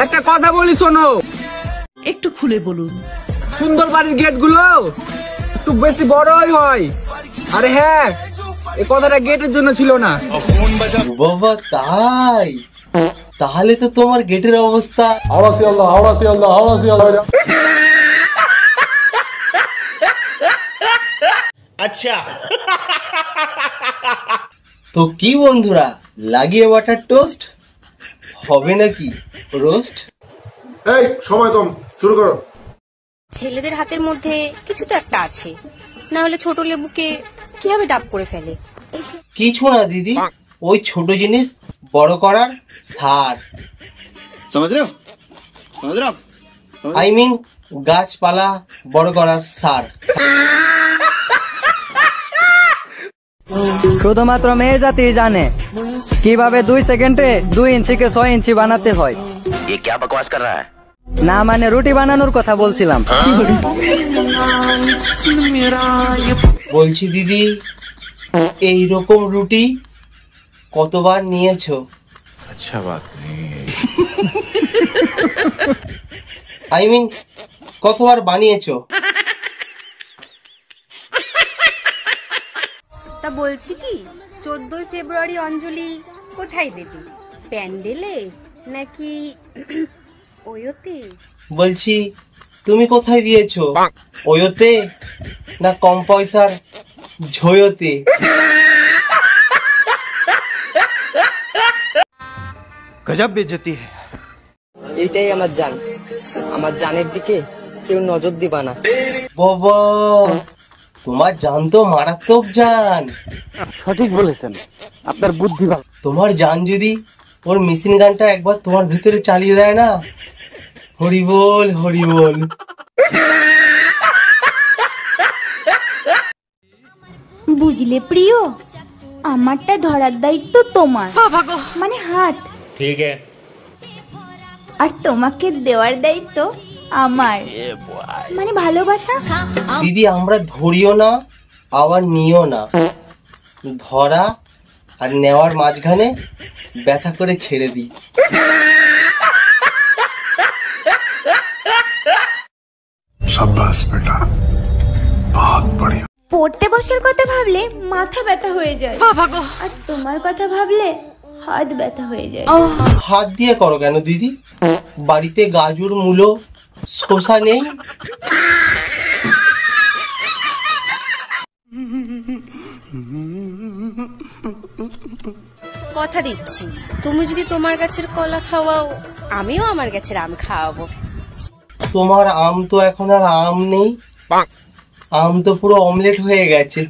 একটা কথা বলি শোনো, একটু খুলে বলুন। সুন্দর বাড়ির গেট গুলো একটু বেশি বড়ই হয়। আরে হ্যাঁ, এই কথাটা গেটের জন্য ছিল না। বাবা তাই? তাহলে তো তোমার গেটের অবস্থা। আচ্ছা, তো কি বন্ধুরা, লাগিয়ে বাটার টোস্ট হবে নাকি রোস্ট? এই সময় কম, শুরু করো। ছেলেদের হাতের মধ্যে কিছু তো একটা আছে, না হলে ছোট লেবুকে কিভাবে ডাব করে ফেলে? কিছু না দিদি, ওই ছোট জিনিস বড় করার সার। আই মিন গাছপালা বড় করার সার। শুধুমাত্র মেয়ে জাতি জানে কিভাবে 2 সেকেন্ডে 2 ইঞ্চিকে 6 ইঞ্চি বানাতে হয়। না মানে রুটি বানানোর কথা বলছিলাম। বলছি দিদি, এইরকম রুটি কতবার নিয়েছো? আচ্ছা বাত আই মিন কতবার বানিয়েছো? তা বলছি কি, 14ই ফেব্রুয়ারি অঞ্জলি কোথায় দেবে? প্যান্ডেলে নাকি ওয়োতে? বলছি তুমি কোথায় দিয়েছো? ওয়োতে না কম পয়সার ঝোয়োতে? গজব বেজতি। এইটাই আমার জান, আমার জানের দিকে কেউ নজর দিবা না। বাবা, তোমার জান তো মারাত্মক জান। সঠিক বলেছেন, আপনার বুদ্ধি ভালো। তোমার জান যদি ওর মেশিন গানটা একবার তোমার ভিতরে চালিয়ে দেয় না, হরি বল হরি বল। বুঝলে প্রিয়, আমারটা ধরার দায়িত্ব তোমার, মানে হাত, ঠিক আছে, আর তোমাকে দেওয়ার দায়িত্ব আমার, মানে ভালোবাসা। দিদি আমরা ধরিও না আবার নিও না, ধরা আর নেওয়ার মাঝখানে ব্যথা করে ছেড়ে দিই। शाबाश बेटा, बहुत बढ़िया। পড়তে বসার কথা ভাবলে মাথা ব্যথা হয়ে যায়, আর তোমার কথা ভাবলে হাত ব্যথা হয়ে যায়। হাত দিয়ে করো কেন দিদি? বাড়িতে গাজর মূলো শসা নেই? কথা দিচ্ছি, তুমি যদি তোমার গাছের কলা খাওয়াও, আমিও আমার গাছের আম খাওয়াবো। তোমার আম তো এখন আর আম নেই, আম তো পুরো অমলেট হয়ে গেছে।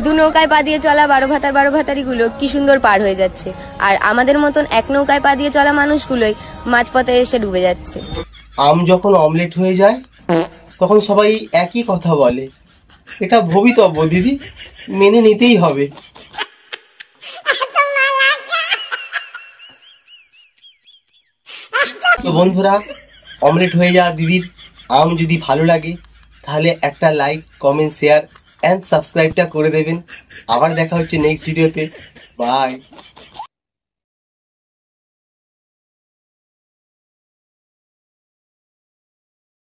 দু নৌকায় পা দিয়ে চলা 12 ভাতারি গুলো কি সুন্দর পার হয়ে যাচ্ছে, আর আমাদের মতন এক নৌকায় পা দিয়ে চলা মানুষগুলোই মাঝপথে এসে ডুবে যাচ্ছে। আম যখন অমলেট হয়ে যায় তখন সবাই একই কথা বলে, এটা ভবিতব্য দিদি, মেনে নিতেই হবে। তো বন্ধুরা, অমলেট হয়ে যাওয়া দিদির আম যদি ভালো লাগে তাহলে একটা লাইক, কমেন্ট, শেয়ার এন্ড সাবস্ক্রাইবটা করে দেবেন। আবার দেখা হচ্ছে নেক্সট ভিডিওতে। বাই।